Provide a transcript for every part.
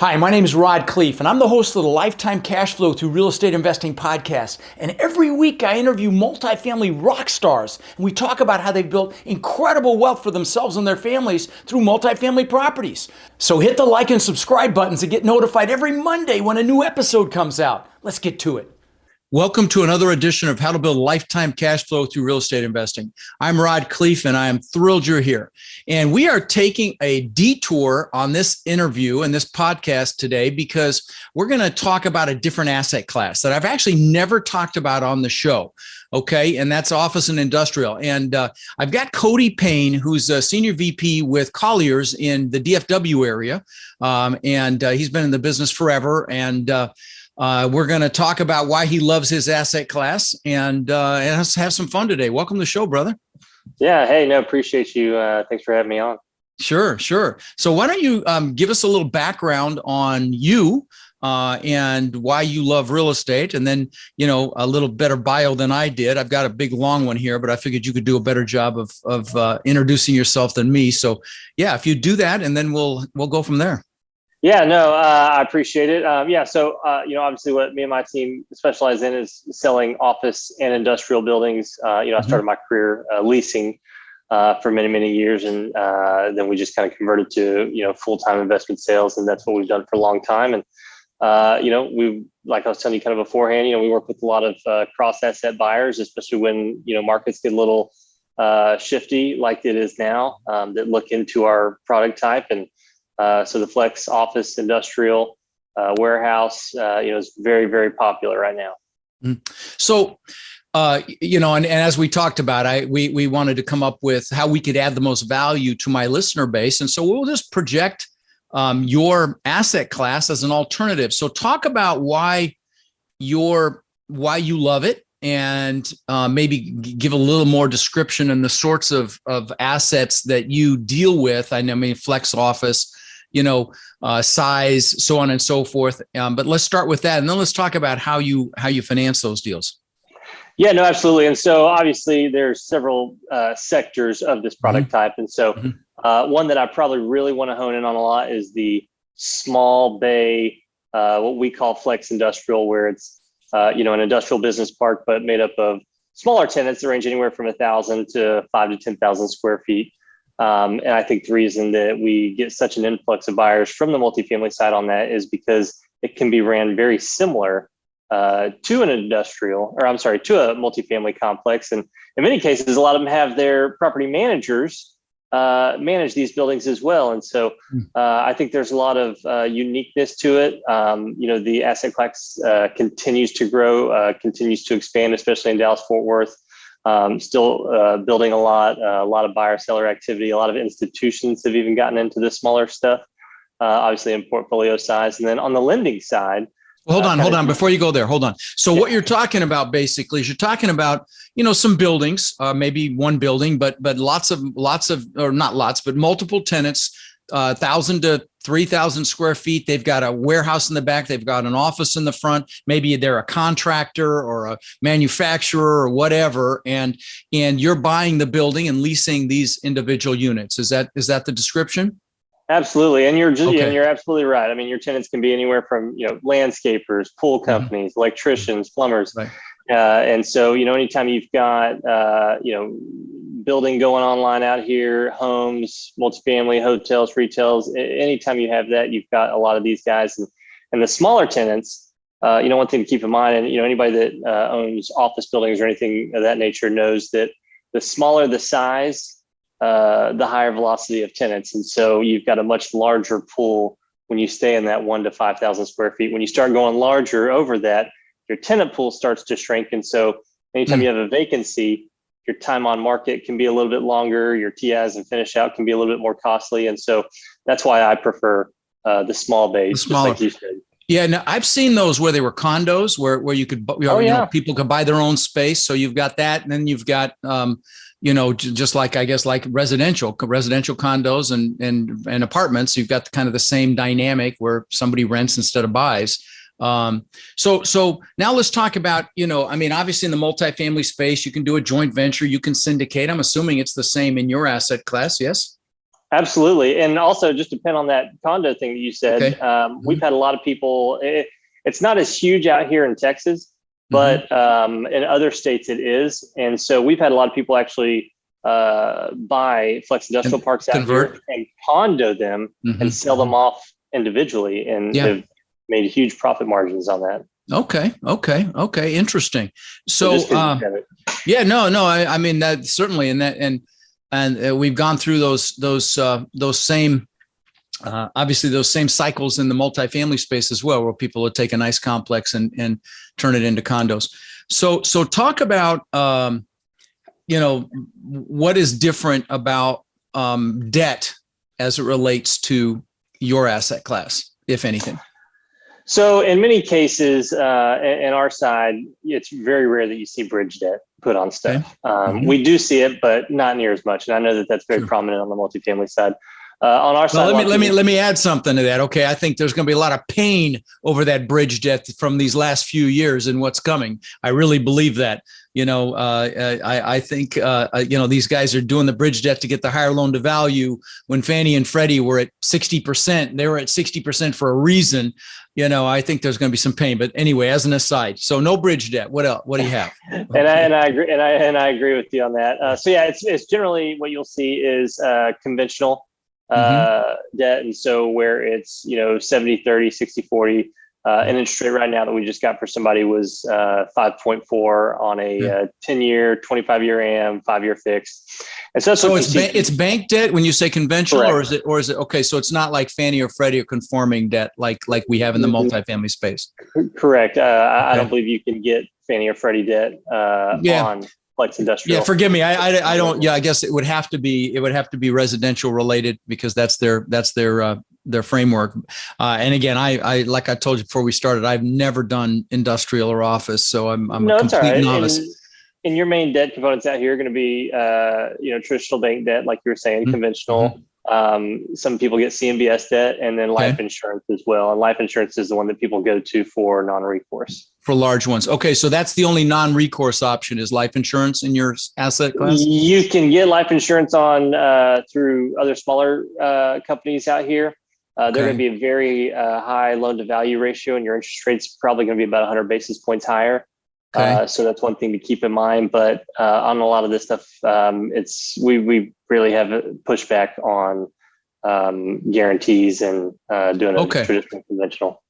Hi, my name is Khleif, and I'm the host of the Lifetime Cash Flow Through Real Estate Investing podcast. And every week I interview multifamily rock stars, and we talk about how they've built incredible wealth for themselves and their families through multifamily properties. So hit the like and subscribe buttons to get notified every Monday when a new episode comes out. Let's get to it. Welcome to another edition of How to Build Lifetime Cash Flow Through Real Estate Investing. I'm Khleif, and I am thrilled you're here. And we are taking a detour on this interview and this podcast today because we're going to talk about a different asset class that I've actually never talked about on the show. Okay, and that's office and industrial. And I've got Cody Payne, who's a senior VP with Colliers in the DFW area. And he's been in the business forever. And we're going to talk about why he loves his asset class and let's have some fun today. Welcome to the show, brother. Yeah. Hey, no, appreciate you. Thanks for having me on. Sure. So why don't you give us a little background on you and why you love real estate, and then, a little better bio than I did. I've got a big, long one here, but I figured you could do a better job of introducing yourself than me. So yeah, if you do that, and then we'll go from there. Yeah, no, I appreciate it. So obviously what me and my team specialize in is selling office and industrial buildings. I started my career leasing for many, many years, and then we just kind of converted to, full-time investment sales, and that's what we've done for a long time. And, we, like I was telling you kind of beforehand, we work with a lot of cross-asset buyers, especially when, markets get a little shifty like it is now, that look into our product type. And so the flex office, industrial, warehouse, is very, very popular right now. So, and as we talked about, we wanted to come up with how we could add the most value to my listener base. And so we'll just project your asset class as an alternative. So talk about why you love it, and maybe give a little more description and the sorts of assets that you deal with. I mean, flex office, size, so on and so forth. But let's start with that, and then let's talk about how you finance those deals. Yeah, no, absolutely. And so obviously there's several sectors of this product type. And so one that I probably really want to hone in on a lot is the small bay, what we call flex industrial, where it's, an industrial business park, but made up of smaller tenants that range anywhere from 1,000 to 5,000 to 10,000 square feet. And I think the reason that we get such an influx of buyers from the multifamily side on that is because it can be ran very similar to a multifamily complex. And in many cases, a lot of them have their property managers manage these buildings as well. And so I think there's a lot of uniqueness to it. The asset class continues to grow, continues to expand, especially in Dallas-Fort Worth. Still building a lot of buyer seller activity. A lot of institutions have even gotten into the smaller stuff, obviously in portfolio size. And then on the lending side, hold on. Before you go there, hold on. So what you're talking about basically is you're talking about, some buildings, maybe one building, but lots of, or not lots, but multiple tenants, 1,000 to 3,000 square feet. They've got a warehouse in the back. They've got an office in the front. Maybe they're a contractor or a manufacturer or whatever. And you're buying the building and leasing these individual units. Is that the description? Absolutely. And you're absolutely right. I mean, your tenants can be anywhere from, landscapers, pool companies, electricians, plumbers. Right. And so, anytime you've got, building going online out here, homes, multifamily, hotels, retails, anytime you have that, you've got a lot of these guys. And the smaller tenants, one thing to keep in mind, and, anybody that owns office buildings or anything of that nature knows that the smaller the size, the higher velocity of tenants. And so you've got a much larger pool when you stay in that 1,000 to 5,000 square feet. When you start going larger over that, your tenant pool starts to shrink. And so anytime you have a vacancy, your time on market can be a little bit longer. Your TIs and finish out can be a little bit more costly. And so that's why I prefer the small bays, just like you said. Yeah, no, I've seen those where they were condos where you could, people could buy their own space. So you've got that, and then you've got, just like, I guess, like residential condos and apartments. You've got kind of the same dynamic where somebody rents instead of buys. So now let's talk about, obviously in the multifamily space, you can do a joint venture, you can syndicate. I'm assuming it's the same in your asset class. Yes. Absolutely. And also just depend on that condo thing that you said. Okay. We've had a lot of people, it's not as huge out here in Texas, but in other states it is. And so we've had a lot of people actually buy flex industrial parks out here and condo them and sell them off individually and have made huge profit margins on that. Okay. Interesting. So, I mean, that certainly, and we've gone through those same, obviously those same cycles in the multifamily space as well, where people will take a nice complex and turn it into condos. So talk about, what is different about debt as it relates to your asset class, if anything. So in many cases, in our side, it's very rare that you see bridge debt put on stuff. We do see it, but not near as much. And I know that that's very prominent on the multifamily side. On our side, let me add something to that. Okay, I think there's going to be a lot of pain over that bridge debt from these last few years and what's coming. I really believe that. I think these guys are doing the bridge debt to get the higher loan to value. When Fannie and Freddie were at 60%, they were at 60% for a reason. I think there's going to be some pain. But anyway, as an aside, so no bridge debt. What else? What do you have? And I agree. And I agree with you on that. It's generally what you'll see is conventional debt. And so where it's 70-30, 60-40. An interest rate right now that we just got for somebody was 5.4 on a 10-year, 25-year AM, 5-year fixed. And so it's bank debt when you say conventional, correct. or is it okay? So it's not like Fannie or Freddie or conforming debt like we have in the multifamily space. Correct. I don't believe you can get Fannie or Freddie debt on flex industrial. Yeah, forgive me. I don't. Yeah, I guess it would have to be residential related because that's their framework. And again, I like I told you before we started, I've never done industrial or office, so I'm a complete novice. And your main debt components out here are going to be traditional bank debt, like you were saying, conventional. Some people get CMBS debt, and then life insurance as well. And life insurance is the one that people go to for non-recourse. For large ones. Okay, so that's the only non-recourse option is life insurance in your asset class? You can get life insurance on through other smaller companies out here. They're going to be a very high loan to value ratio, and your interest rate's probably going to be about 100 basis points higher. So that's one thing to keep in mind. But on a lot of this stuff, we really have a pushback on guarantees and doing a traditional conventional.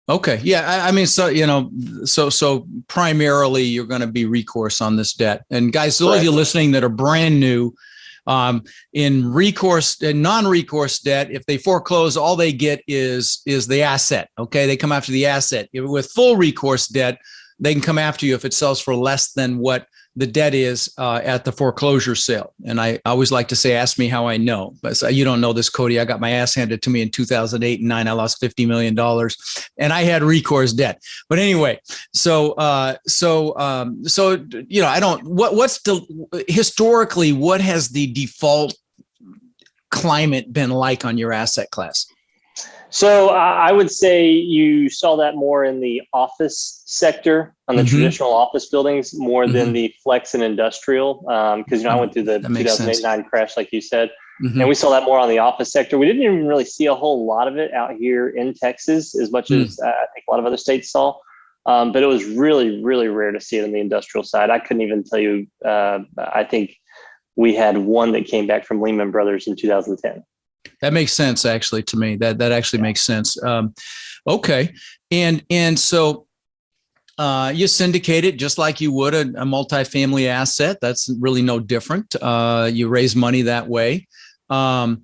Okay. Yeah. I mean, so primarily you're going to be recourse on this debt. And guys, those of you listening that are brand new, in recourse and non-recourse debt, if they foreclose, all they get is the asset. Okay. They come after the asset. With full recourse debt, they can come after you if it sells for less than what the debt is at the foreclosure sale. And I always like to say, ask me how I know. But you don't know this, Cody. I got my ass handed to me in 2008 and 9. I lost $50 million and I had recourse debt. But anyway, historically, what has the default climate been like on your asset class? So I would say you saw that more in the office sector, on the traditional office buildings, more than the flex and industrial. Because I went through the 2008-9 crash, like you said, and we saw that more on the office sector. We didn't even really see a whole lot of it out here in Texas, as much as I think a lot of other states saw. But it was really, really rare to see it on the industrial side. I couldn't even tell you. I think we had one that came back from Lehman Brothers in 2010. That makes sense, actually, to me. That actually makes sense. Okay, and so you syndicate it just like you would a multifamily asset. That's really no different. You raise money that way. Do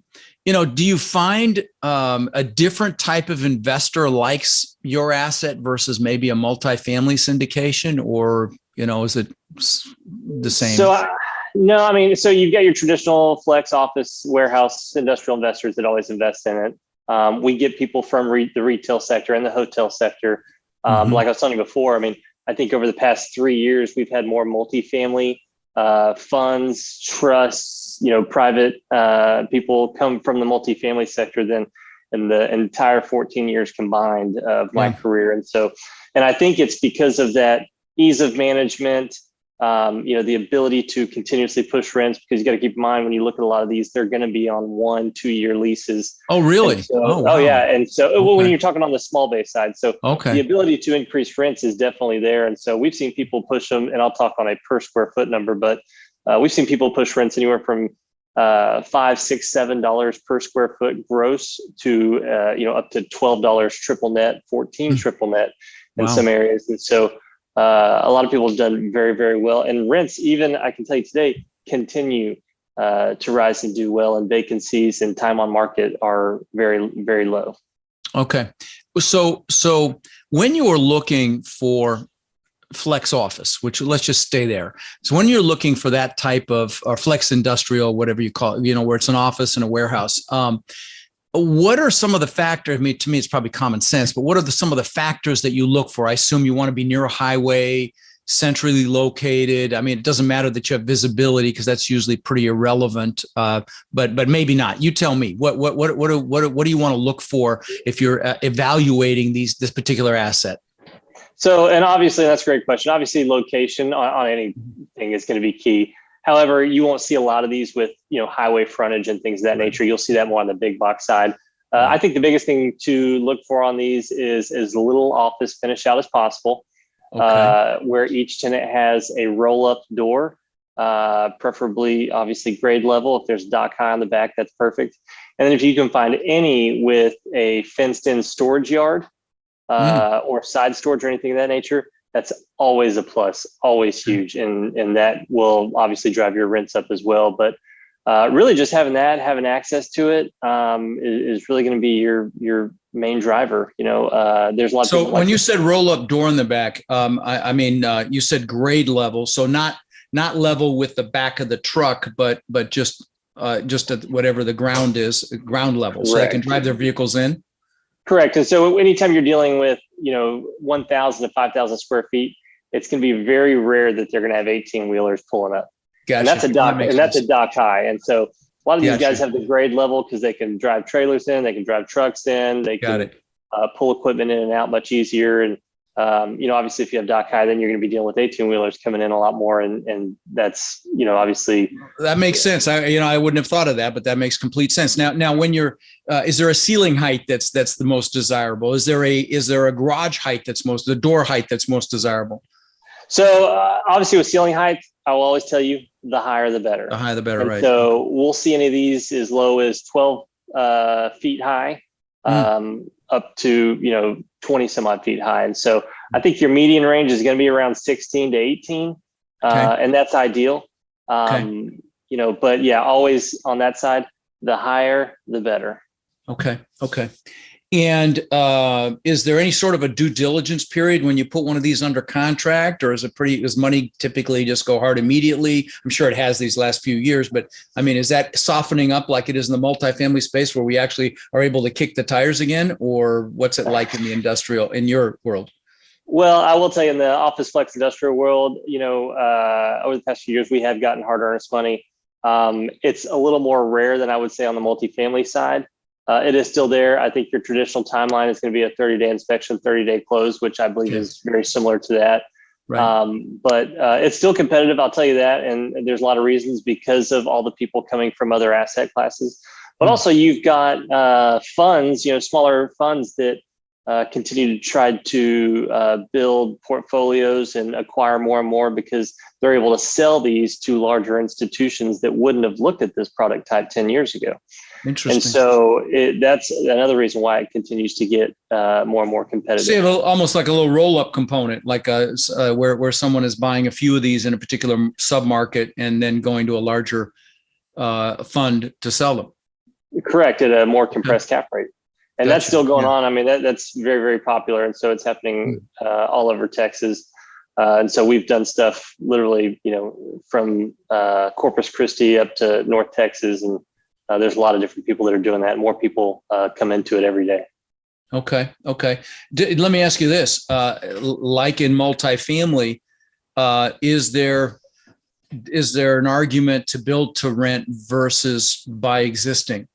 you find a different type of investor likes your asset versus maybe a multifamily syndication, or is it the same? No, I mean, so you've got your traditional flex office, warehouse, industrial investors that always invest in it. We get people from the retail sector and the hotel sector. Like I was telling you before, I mean, I think over the past 3 years, we've had more multifamily funds, trusts, private people come from the multifamily sector than in the entire 14 years combined of my career. And I think it's because of that ease of management, The ability to continuously push rents, because you got to keep in mind when you look at a lot of these, they're going to be on 1-2 year leases. Oh, really? Oh, yeah. And so Okay. when you're talking on the small bay side, so Okay. the ability to increase rents is definitely there. And so we've seen people push them, and I'll talk on a per square foot number, but we've seen people push rents anywhere from $5, $6, $7 per square foot gross to up to $12 triple net, 14 triple net in some areas. And so a lot of people have done very, very well. And rents, even I can tell you today, continue to rise and do well. And vacancies and time on market are very, very low. Okay. So when you are looking for flex office, which let's just stay there. So when you're looking for that type of, or flex industrial, whatever you call it, where it's an office and a warehouse, what are some of the factors? I mean, to me, it's probably common sense, but what are some of the factors that you look for? I assume you want to be near a highway, centrally located. I mean, it doesn't matter that you have visibility because that's usually pretty irrelevant. But maybe not. You tell me. What do you want to look for if you're evaluating this particular asset? So, and obviously that's a great question. Obviously, location on anything is going to be key. However, you won't see a lot of these with, highway frontage and things of that nature. You'll see that more on the big box side. I think the biggest thing to look for on these is as little office finish out as possible, where each tenant has a roll-up door, preferably, obviously, grade level. If there's dock high on the back, that's perfect. And then if you can find any with a fenced-in storage yard, or side storage or anything of that nature, that's always a plus, always huge. And that will obviously drive your rents up as well. But really just having access to it is really going to be your main driver. There's lots of. So when you said roll up door in the back, you said grade level. So not level with the back of the truck, but just at whatever the ground is, ground level. So they can drive their vehicles in. Correct. And so anytime you're dealing with, 1,000 to 5,000 square feet, it's going to be very rare that they're going to have 18 wheelers pulling up. Gotcha. And that's a dock, that's a dock high. And so a lot of these guys have the grade level because they can drive trailers in, they can drive trucks in, they can pull equipment in and out much easier. And, obviously if you have dock high, then you're going to be dealing with 18 wheelers coming in a lot more. And that's, obviously. That makes sense. I wouldn't have thought of that, but that makes complete sense. Now when you're, is there a ceiling height that's the most desirable? Is there a garage height the door height that's most desirable? So obviously with ceiling height, I will always tell you the higher, the better. The higher, the better, right. So we'll see any of these as low as 12 feet high, up to, 20 some odd feet high. And so I think your median range is going to be around 16 to 18. And that's ideal. But yeah, always on that side, the higher, the better. Okay. And is there any sort of a due diligence period when you put one of these under contract, or does money typically just go hard immediately? I'm sure it has these last few years, but I mean, is that softening up like it is in the multifamily space where we actually are able to kick the tires again, or what's it like in the industrial, in your world? Well, I will tell you in the office flex industrial world, over the past few years, we have gotten hard earnest money. It's a little more rare than I would say on the multifamily side. It is still there. I think your traditional timeline is going to be a 30-day inspection, 30-day close, which I believe is very similar to that. Right. But it's still competitive, I'll tell you that. And there's a lot of reasons because of all the people coming from other asset classes. But also you've got funds, smaller funds that continue to try to build portfolios and acquire more and more because they're able to sell these to larger institutions that wouldn't have looked at this product type 10 years ago. Interesting. And so that's another reason why it continues to get more and more competitive. See, almost like a little roll-up component, like where someone is buying a few of these in a particular submarket and then going to a larger fund to sell them. Correct, at a more compressed cap rate. And that's still going on. I mean, that's very, very popular. And so it's happening all over Texas. And so we've done stuff literally, from Corpus Christi up to North Texas. And there's a lot of different people that are doing that. More people come into it every day. Okay. Let me ask you this. Like in multifamily, is there an argument to build to rent versus buy existing?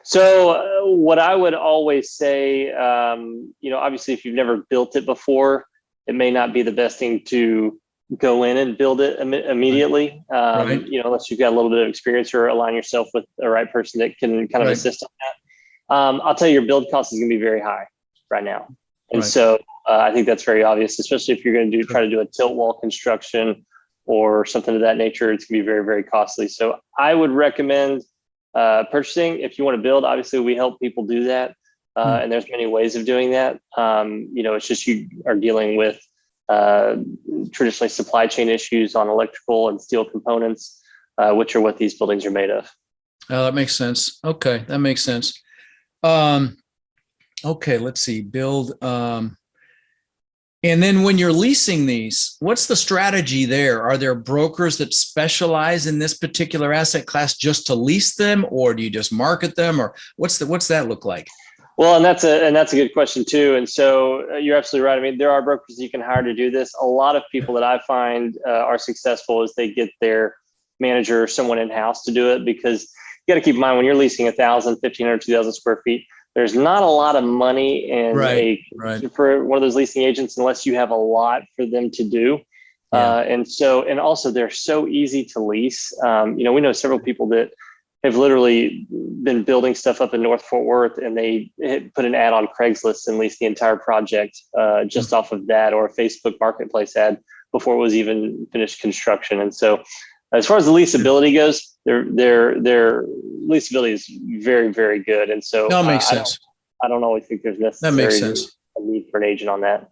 So what I would always say, obviously if you've never built it before, it may not be the best thing to go in and build it immediately. Right. Unless you've got a little bit of experience or align yourself with the right person that can kind of Right. assist on that. I'll tell you, your build cost is going to be very high right now. And Right. so I think that's very obvious, especially if you're going to try to do a tilt wall construction or something of that nature. It's going to be very, very costly. So I would recommend purchasing. If you want to build, obviously we help people do that. And there's many ways of doing that. It's just you are dealing with traditionally supply chain issues on electrical and steel components, which are what these buildings are made of. That makes sense. Okay. That makes sense. Okay. Let's see. Build. And then when you're leasing these, what's the strategy there? Are there brokers that specialize in this particular asset class just to lease them, or do you just market them, or what's that look like? Well, and that's a good question too. And so you're absolutely right. I mean, there are brokers you can hire to do this. A lot of people that I find are successful is they get their manager or someone in-house to do it, because you got to keep in mind when you're leasing 1,000, 1,500, 2,000 square feet, there's not a lot of money in for one of those leasing agents unless you have a lot for them to do. Yeah. And also they're so easy to lease. We know several people that have literally been building stuff up in North Fort Worth, and they put an ad on Craigslist and leased the entire project just off of that, or a Facebook Marketplace ad before it was even finished construction. And so as far as the leasability goes, their leasability is very, very good. And so that makes sense. I don't always think there's necessarily a need for an agent on that.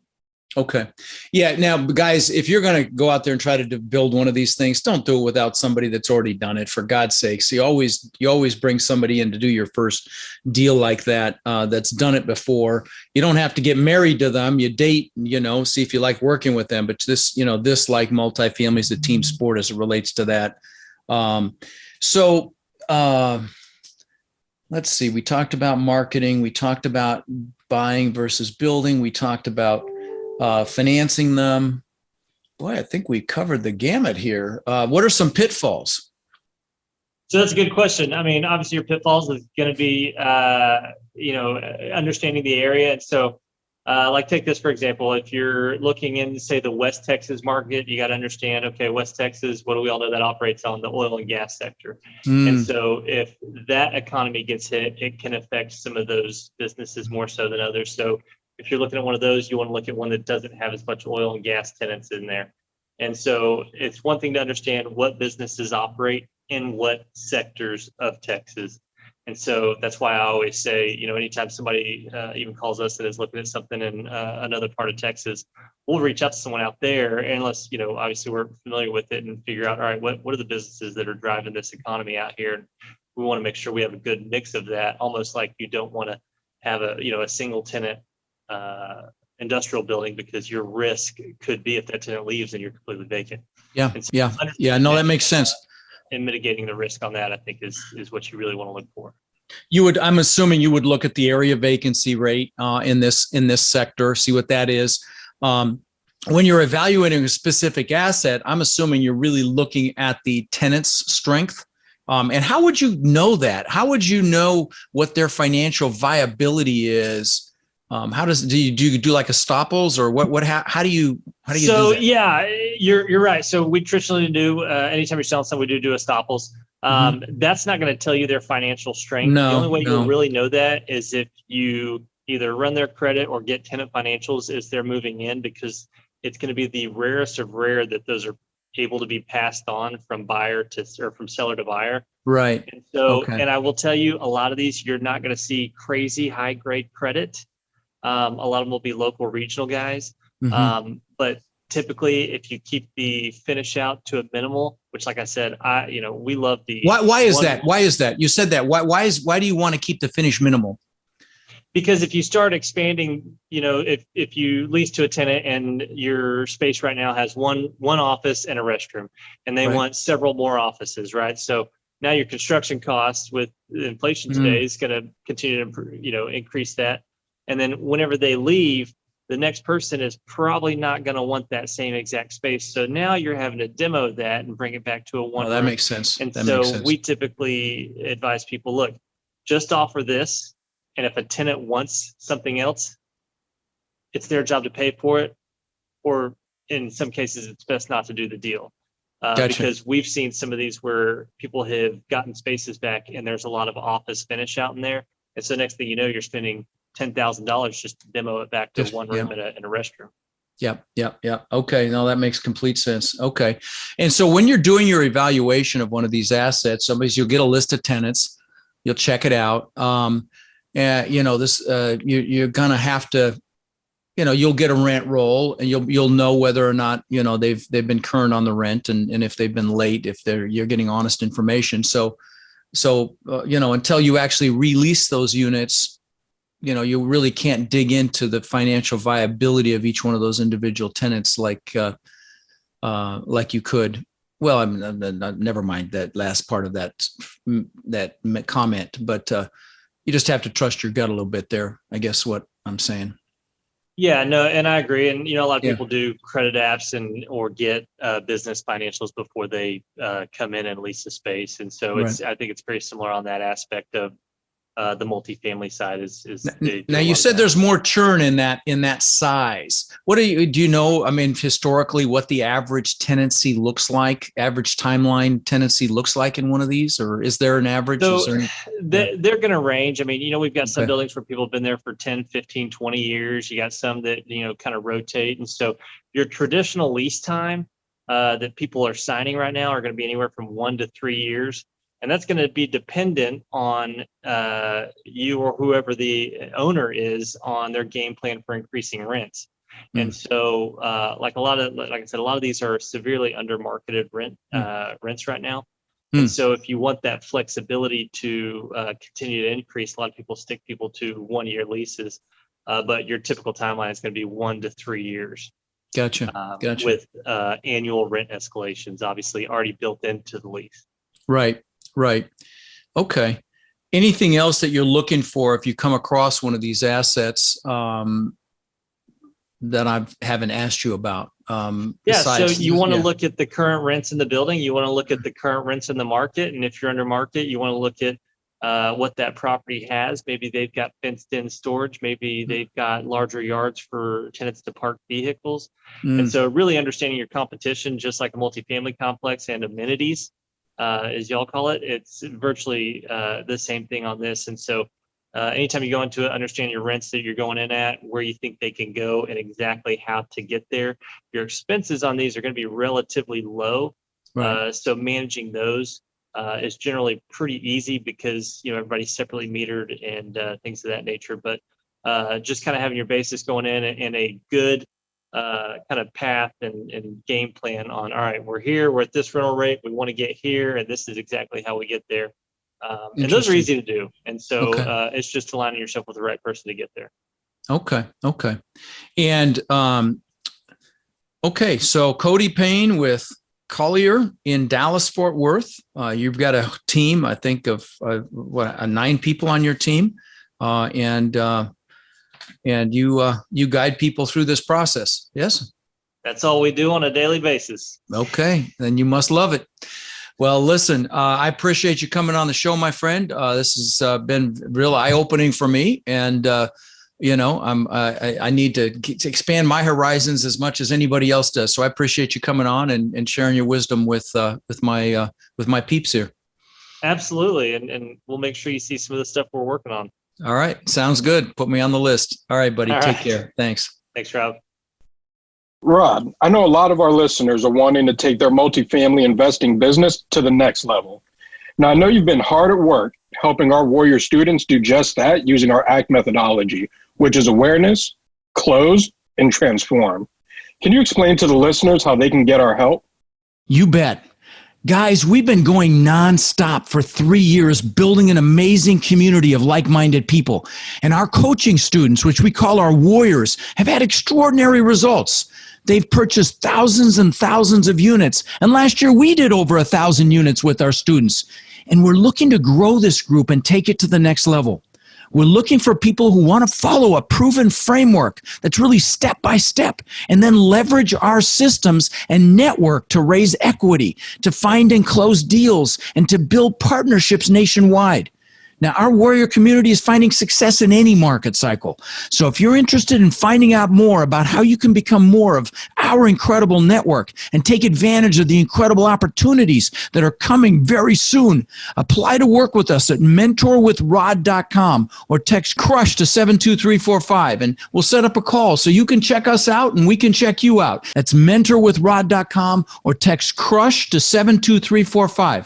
Okay. Yeah. Now, guys, if you're going to go out there and try to build one of these things, don't do it without somebody that's already done it, for God's sakes. You always bring somebody in to do your first deal like that, that's done it before. You don't have to get married to them. You date, see if you like working with them. But this like multifamily is a team sport as it relates to that. Let's see. We talked about marketing. We talked about buying versus building. We talked about financing them. Boy, I think we covered the gamut here. What are some pitfalls? So that's a good question. I mean, obviously your pitfalls is going to be, understanding the area. And so like take this, for example, if you're looking in, say, the West Texas market, you got to understand, okay, West Texas, what do we all know that operates on the oil and gas sector? And so if that economy gets hit, it can affect some of those businesses more so than others. So if you're looking at one of those, you want to look at one that doesn't have as much oil and gas tenants in there. And so it's one thing to understand what businesses operate in what sectors of Texas. And so that's why I always say, anytime somebody even calls us and is looking at something in another part of Texas, we'll reach out to someone out there, unless, obviously we're familiar with it, and figure out, all right, what are the businesses that are driving this economy out here? And we want to make sure we have a good mix of that, almost like you don't want to have a single tenant industrial building, because your risk could be if that tenant leaves and you're completely vacant. Yeah. No, that makes sense. And mitigating the risk on that, I think, is what you really want to look for. I'm assuming you would look at the area vacancy rate in this sector, see what that is. When you're evaluating a specific asset, I'm assuming you're really looking at the tenant's strength. And how would you know that? How would you know what their financial viability is? Do you do like estoppels, or what? How do you do that? Yeah, you're right. So we traditionally do, anytime you're selling something, we do estoppels. That's not going to tell you their financial strength. The only way you'll really know that is if you either run their credit or get tenant financials as they're moving in, because it's going to be the rarest of rare that those are able to be passed on from from seller to buyer. Right. And so, and I will tell you, a lot of these, you're not going to see crazy high grade credit. A lot of them will be local regional guys. But typically, if you keep the finish out to a minimal, which, like I said, we love the. Why is that? Why is that? You said that. Why do you want to keep the finish minimal? Because if you start expanding, if you lease to a tenant and your space right now has one office and a restroom, and they want several more offices, right? So now your construction costs with inflation today is going to continue to increase that. And then whenever they leave, the next person is probably not going to want that same exact space. So now you're having to demo that and bring it back to a one. That makes sense. And so we typically advise people, look, just offer this. And if a tenant wants something else, it's their job to pay for it. Or in some cases, it's best not to do the deal. Gotcha. Because we've seen some of these where people have gotten spaces back and there's a lot of office finish out in there. And so next thing you know, you're spending $10,000 just to demo it back to one room and a restroom. Yep. Okay. No, that makes complete sense. Okay. And so when you're doing your evaluation of one of these assets, you'll get a list of tenants, you'll check it out. And you're going to have to, you'll get a rent roll and you'll know whether or not, they've been current on the rent and if they've been late, you're getting honest information. So, until you actually release those units, you really can't dig into the financial viability of each one of those individual tenants like you could. Well, I mean, never mind that last part of that comment, but you just have to trust your gut a little bit there, I guess what I'm saying. Yeah, no, and I agree. And, a lot of people do credit apps or get business financials before they come in and lease a space. And so I think it's very similar on that aspect of the multifamily side is now you said there's more churn in that size. What do you know? I mean, historically, what the average tenancy looks like, average timeline tenancy looks like in one of these, or is there an average? So they're going to range. I mean, we've got some buildings where people have been there for 10, 15, 20 years. You got some that, kind of rotate. And so your traditional lease time that people are signing right now are going to be anywhere from 1 to 3 years. And that's going to be dependent on you or whoever the owner is on their game plan for increasing rents. And so, like I said, a lot of these are severely under marketed rents right now. And so, if you want that flexibility to continue to increase, a lot of people stick people to 1-year leases, but your typical timeline is going to be 1 to 3 years. Gotcha. With annual rent escalations, obviously already built into the lease. Right. Okay. Anything else that you're looking for if you come across one of these assets that I haven't asked you about? So you want to look at the current rents in the building. You want to look at the current rents in the market. And if you're under market, you want to look at what that property has. Maybe they've got fenced in storage. Maybe they've got larger yards for tenants to park vehicles. And so really understanding your competition, just like a multifamily complex and amenities, as y'all call it, it's virtually the same thing on this. And so anytime you go into it, understand your rents that you're going in at, where you think they can go, and exactly how to get there. Your expenses on these are going to be relatively low. Right. So managing those is generally pretty easy because, everybody's separately metered and things of that nature. But just kind of having your basis going in and a good kind of path and game plan on, all right, we're here, we're at this rental rate, we want to get here, and this is exactly how we get there. And those are easy to do. And so it's just aligning yourself with the right person to get there. Okay. And so Cody Payne with Collier in Dallas, Fort Worth. You've got a team, I think, of 9 people on your team. And you guide people through this process. Yes? That's all we do on a daily basis. Okay. Then you must love it. Well, listen, I appreciate you coming on the show, my friend. This has been real eye-opening for me. And, I need to expand my horizons as much as anybody else does. So I appreciate you coming on and sharing your wisdom with my peeps here. Absolutely. And we'll make sure you see some of the stuff we're working on. All right. Sounds good. Put me on the list. All right, buddy. Take care. Thanks. Thanks, Rob. Rod, I know a lot of our listeners are wanting to take their multifamily investing business to the next level. Now, I know you've been hard at work helping our Warrior students do just that using our ACT methodology, which is awareness, close, and transform. Can you explain to the listeners how they can get our help? You bet. Guys, we've been going nonstop for 3 years, building an amazing community of like-minded people. And our coaching students, which we call our warriors, have had extraordinary results. They've purchased thousands and thousands of units. And last year, we did over 1,000 units with our students. And we're looking to grow this group and take it to the next level. We're looking for people who want to follow a proven framework that's really step by step, and then leverage our systems and network to raise equity, to find and close deals, and to build partnerships nationwide. Now, our warrior community is finding success in any market cycle. So if you're interested in finding out more about how you can become more of our our incredible network and take advantage of the incredible opportunities that are coming very soon. Apply to work with us at mentorwithrod.com or text CRUSH to 72345 and we'll set up a call so you can check us out and we can check you out. That's mentorwithrod.com or text CRUSH to 72345.